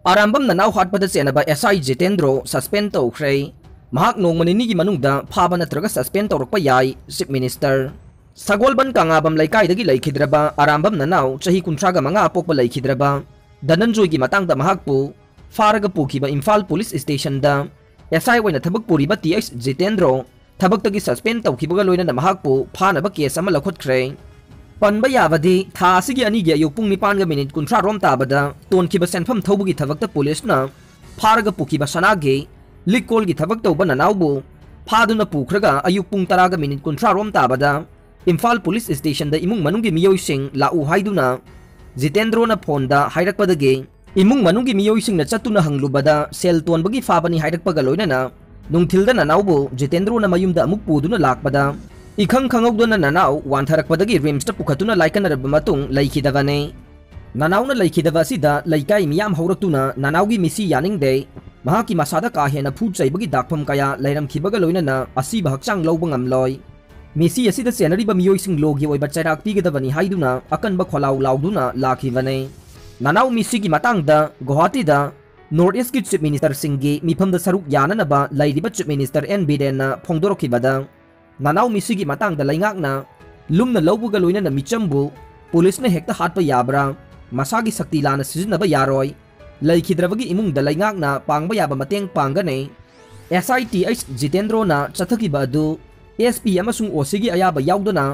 आरामबम ननाव हाटपद चेनब SI जितेंद्रो suspend तौख्रे महाक नोंगमनिनी की मनुंगदा फाबा नत्रगा suspend तौरकपा याई chief minister सगोलबन कांगाबम लैकाइदगी लैखिद्रबा आरामबम ननाव चही 35 अपोकबा लैखिद्रबा धनंजय की मतांगदा महाकपु फारगा पुखिबा इम्फाल पुलिस स्टेशन दा एसआई वैना थबक पुरिबा टीएस जितेंद्रो थबक्तगी सस्पेंड तौखिबगा लोइना महाकपु फानबा केस अमा लखोत्ख्रे पनबा याबदी था असिगी अनिगी अयुक पुंग 9:30 रोम ताबदा तोनखिबा सेनफम थौबगी थबक्ता पुलिसना फारगा पुखिबा सनागे लिकोलगी थबक तौबा ननावबु फादुना पुख्रगा अयुक पुंग 10:30 रोम ताबदा इम्फाल पुलिस स्टेशन दा इमुंग मनुंगी मियोइसिंग लाउ हाइदुना जितेंद्रोना फोनदा हाइरकपदगे इमुंग मनुंगी मियोइसिंगना चतुना हंगलुबदा सेल तोनबगी फाबनी हाइरकपगा लोइनाना नुंगथिलदा ननावबु जितेंद्रोना मयुमदा अमुक पुदुना लाकपदा इखंग खंगौदुना ननाव वांथरकपदगी रिम्स ता पुखतुना लाइकनरब मतुंग लैखिदबने ननावना लैखिदबा असिदा लैकाई मियाम हौरक्तुना ननावगी मिसी यानिंगदे महाकी मसादा का हेना फूड चैबगी दाखफम कया लैरमखिबगा लोइनाना असिबा हक्चांग लौबा ngamloi मिसी असिदा सेनरिबा मियोइसिंग लोगी ओइबा चैराक पीगदबनी हाइदुना अकनबा खोलाउ लाउदुना लाखिबने ननाव मिसीगी मतांगदा गुवाहाटीदा नॉर्थ ईस्ट की चीफ मिनिस्टर सिंगी मिफमदा सरुक याननबा लैरिबा चीफ मिनिस्टर एन बिरेनना फोंगदोरखिबदा ननाव मिसीगी मतांगदा लैंगाकना लुमना लौबगा लोइनाना मिचमबु पुलिसना हेक्ता हाटपा याब्रा मसागी शक्ति लाना सिजनबा यारोय लैखिद्रबगी इमुंगदा लैंगाकना पांगबा याबा mateंग पांगने SITH जितेंद्रोना चथकिबा अदु SP अमसुंग ओसीगी अयाबा याउदना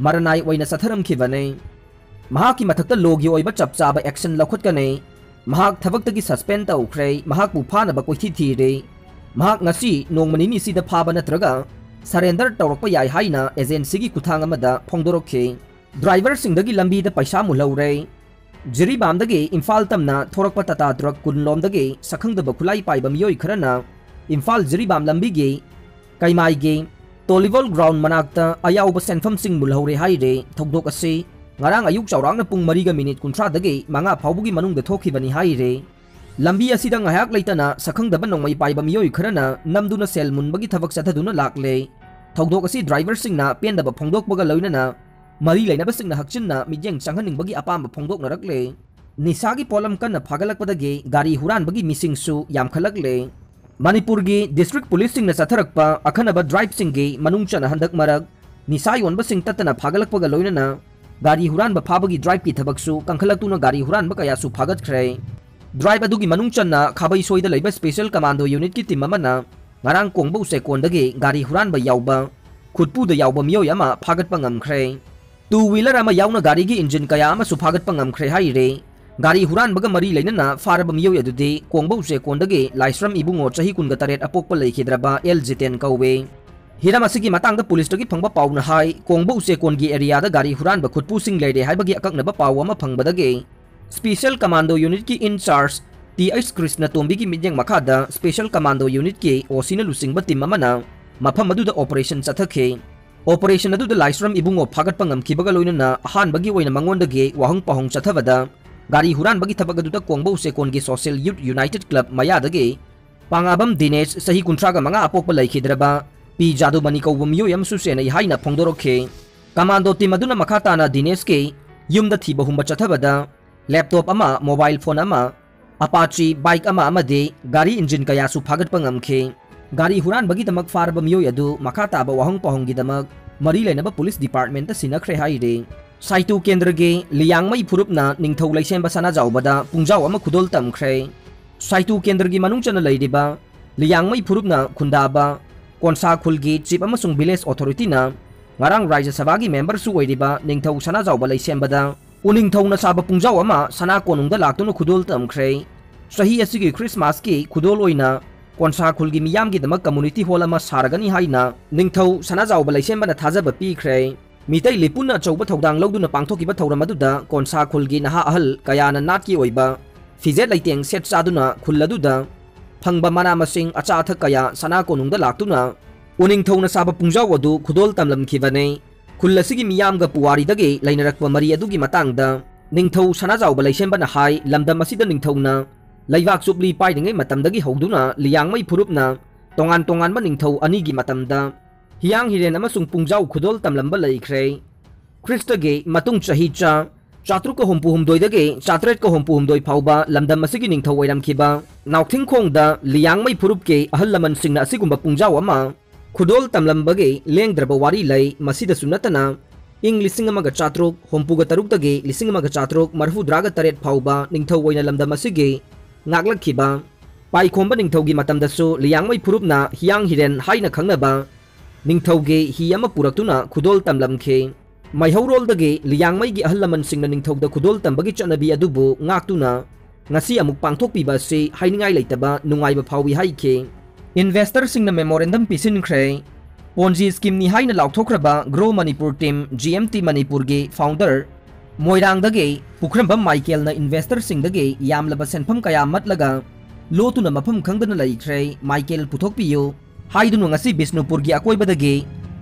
मरनाय ओइना चथरमखिबने महाकी मथक्ता लोगी ओइबा चपचाबा एक्शन लखोत्कने महाक थबक्तगी सस्पेंड तौख्रे महाकपु फानबा कोइथि थीरे महाक ngasi नोंगमनिनी सिदा फाबा नत्रगा सरेंडर तौरक्पा याय हाइना एजेंसी खुथांग अमदा फोंगदोरखे ड्राइवर सिंगदगी लंबीदा पैसा मुलौरे जिरीबामदगी इम्फाल तमना थोरक्पा टाटा ट्रक कुनलोमदगी सखंगदबा खुलाई पाइबा मियोइ खरना इम्फाल जिरीबाम लंबीगे कैमाइगे टोलिवल ग्राउंड मनाक्ता अयाउबा सेनफम सिंग मुलौरे हाइरे थौदोक असे ngarang ayuk chawrangna pung 3:30 dagi manga phaubugi manungda thokibani haire lambi asida ngayak leitana sakhangdaba nongmai paiba miyoi kharana namduna sel munbagi thabak chathaduna lakle thogdok asi driver singna pendaba phongdokbaga loinana mari leinaba singna hakchinna mijeng changhaningbagi apamba phongdokna rakle nisagi polam kanna phagalakpadagi gari huranbagi misingsu yamkhalakle manipurgi district police singna chatharakpa akhanaba drive singgi manungchana handak marak nisa yonba sing tatana phagalakpaga loinana गाड़ी हुरान फाबगी drive की थबकसु कंखलक्तुना गाड़ी हुरान कयासु फागतख्रे drive अदुगी मनुंग चन्ना खाबै सोइदा लैबा special commando unit की team अमना ngarang कोंगबौ सेकोंदगी गाड़ी हुरान याउबा खुदपुदा याउबा मियोय अमा फागतपा ngamkhre two wheeler अमा याउना गाड़ी की इंजन कया अमसु फागतपा ngamkhre हाइरे गाड़ी हुरान बगा मरी लैनना फारबा मियोय अदुदी कोंगबौ सेकोंदगी लाइस्रम इबुंगो चही 19 अपोकपा लैखिद्रबा एल जितेन कौवे हिराम असिगी मतांगदा पुलिस तगी फंगबा पाउना हाई कोंगबो उसेकोनगी एरियादा गाड़ी हुरानबा खुदपुसिंग लेरे हाइबगी अकक्नबा पाउ अमा फंगबदगे स्पेशल कमांडो यूनिट की इंचार्ज TH कृष्ण तोंबी की मिजेंग मखादा स्पेशल कमांडो यूनिट की ओसिना लुसिंगबा टीम अमना मफम अदुदा ऑपरेशन चथखे ऑपरेशन अदुदा लाइस्रम इबुंगो फागतपा ngamkhibगा लोइनना अहानबगी ओइना मंगोंदगे वाहंग पहंग चथबदा गाड़ी हुरानबगी थबक अदुदा कोंगबो उसेकोनगी सोशल यूथ यूनाइटेड क्लब मयादगे पांगाबम दिनेश सही 35 अपोकपा लैखिद्रबा पी जादुमनी कौबा मियोय अमसु सेनै हाइना फोंगदोरखे कमांडो टीम अदुना मखाताना दिनेश के युमदा थीबा हुंबा चथबदा लैपटॉप अमा मोबाइल फोन अमा अपाची बाइक अमा अमदे गाड़ी इंजन कयासु फागतपा ngamखे गाड़ी हुरानबगी दमक फारबा मियोय अदु मखाताबा वाहंग पहंगी दमक मरी लैनबा पुलिस डिपार्टमेंट सिनख्रे हाइरे साइतु केंद्रगे लियांगमई फुरुपना निंगथौ लैसेंबा सना जावबदा पुंजाव अमा खुदोल तमख्रे साइतु केंद्रगी मनुंगचना लैरिबा लियांगमई फुरुपना खुंदाबा कोनसा खुलगी चीफ अमसुंग विलेज अथॉरिटी ना ngarang राज्य सभा की मेंबर सु ओइरिबा निंगथौ सना जावबा लैसेंबदा उनिंगथौना साबा पुंजाव अमा सना कोनुंगदा लाक्तुना खुदोल तमख्रे सही असिगी क्रिसमस की खुदोल ओइना कोनसा खुलगी मियामगी दमक कम्युनिटी हॉल अमा सारगनी हाइना निंगथौ सना जावबा लैसेंबना थाजबा पीख्रे मितै लिपुना चौबा थौदांग लौदुना पांगथोकिबा थौरम अदुदा कोनसा खुलगी नहा अहल कयाना नाटकी ओइबा फिजेट लैतेंग सेट चादुना खुल्लदुदा फंगबा मना मसिंग अचाथ कया सना कोनुंगदा लाक्तुना उनिंगथौना साबा पुंजाव अदु खुदोल तमलमखिबने खुल्लसिगी मियामगा पुवारीदगे लैनरक्पा मरी अदुगी मतांगदा निंगथौ सना जावबा लैसेंबना हाई लमदम असिदा निंगथौना लैवाक सुपली पाइदिंगै मतमदगी हौदुना लियांगमै फुरुपना तोंगान तोंगानबा निंगथौ अनिगी मतमदा हियांग हिरेन अमसुंग पुंजाव खुदोल तमलंबा लैख्रे ख्रिस्टगे मतुंग चही चा Chatruk ko humpu humdoidagi chatret ko humpu humdoi phauba lamdam asigi ningthau oiramkhiba nauthing khongda liang mai phurupke ahal laman singna asigumba pungjaw ama khudol tamlambage lengdraba wari lai masida sunatana ing lising amaga chatruk humpuga tarukdagi lising amaga chatruk marfudraga taret phauba ningthau oina lamdam asigi ngaklakhiba pai khomba ningthaugi matamdasu liang mai phurupna hiang hiren haina khangnaba ningthauge hi ama puraktuna khudol tamlamkhe Maihauroldagi liang mai gi ahalaman singna ningthauda khudol tambagi chanabi adubu ngaktuna ngasi amuk pangthokpiba si hainingai leitaba nungaiba phawi haike investor singna memorandum pisinkhre Ponzi scheme ni haina lauthokraba Grow Manipur team GMT Manipur gi founder Moirangdagi Pukhramba Michael na investor singdagi yamlaba senpham kaya matlaga lotuna mafam khangdana laikhre Michael puthokpiyo haidunu ngasi Bisnupur gi akoibadagi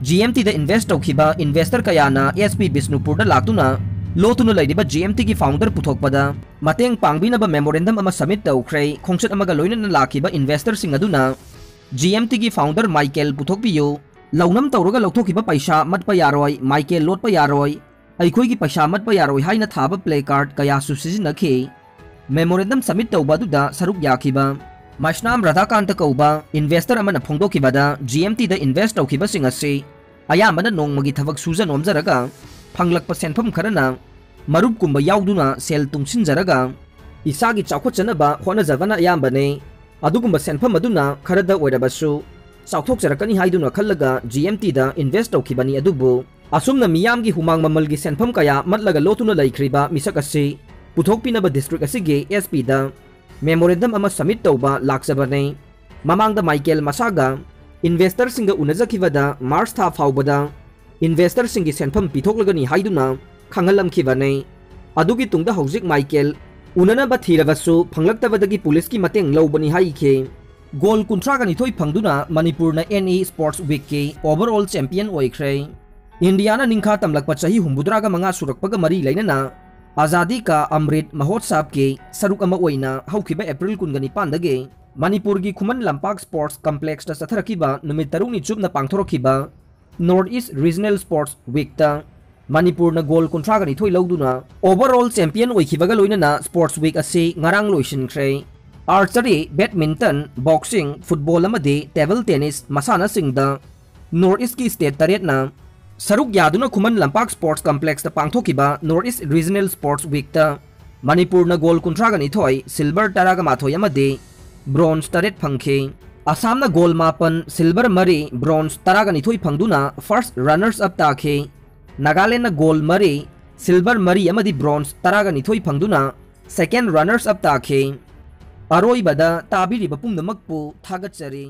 GMT da invest tawkhiba investor kayana SP Bisnupur da laktuna lotuna laidiba GMT gi founder puthokpada mateng pangbinaba memorandum ama submit tawkhre khongchat amaga loinana lakhiba investor sing aduna GMT gi founder Michael puthokpiyo launam tawraga lauthokiba paisa matpa yaroi Michael lotpa yaroi aikhoi gi paisa matpa yaroi haina thaba play card kaya susijinakhi memorandum submit tawbaduda saruk yakhiba Mashnam Radhakanta kauba investor amana phongdokibada GMT da invest tawkhiba singasi ayamana nongmagi thabak sujan omjaraga phanglakpa senpham kharana marup kumba yauduna sel tungsinjaraga isagi chawkhotjanaba honajabana ayambane adugumba senpham aduna kharada oirabasu chawthokjarakani haiduna khallaga GMT da invest tawkhibani adubu asumna miyamgi humang mamalgi senpham kaya matlaga lotuna laikhriba misakasi puthokpinaba district asigi SP da memorandum ama submit tawba lakjabane mamangda Michael masaga investor singa unajakibada March tha faubada investor singi senpham pithoklagani haiduna khangalamkhibane adugi tungda hojik Michael unana ba thirabasu phanglaktabadagi police ki mateng lobani haikhe goal kuntragani thoi phangduna Manipur na NE Sports Week ki overall champion oikhre Indiana ningkha tamlakpa chahi humbudraga manga surakpaga mari lainana Azadi ka Amrit Mahotsav ke saruk ama oina haukiba April 19 dage Manipur gi Khuman Lampak Sports Complex ta satharakiba numit tarungni chupna pangthorokiba Northeast Regional Sports Week ta Manipur na goal kontragani thoi lawduna overall champion oikibaga loinana Sports Week ase ngarang loisinkhre archery badminton boxing football amade table tennis masana singda Northeast ki state taret na Saruk yaduna Khuman Lampak Sports Complex ta pangthokiba Northeast Regional Sports Week ta Manipur na goal kuntragani thoi silver taraga mathoi amade bronze taret phangkhe Assam na goal mapan silver mari bronze taragani thoi phangduna first runners up takhe Nagaland na goal mari silver mari amadi bronze taragani thoi phangduna second runners up takhe Aroi bada tabiri bapung namakpu thagatchari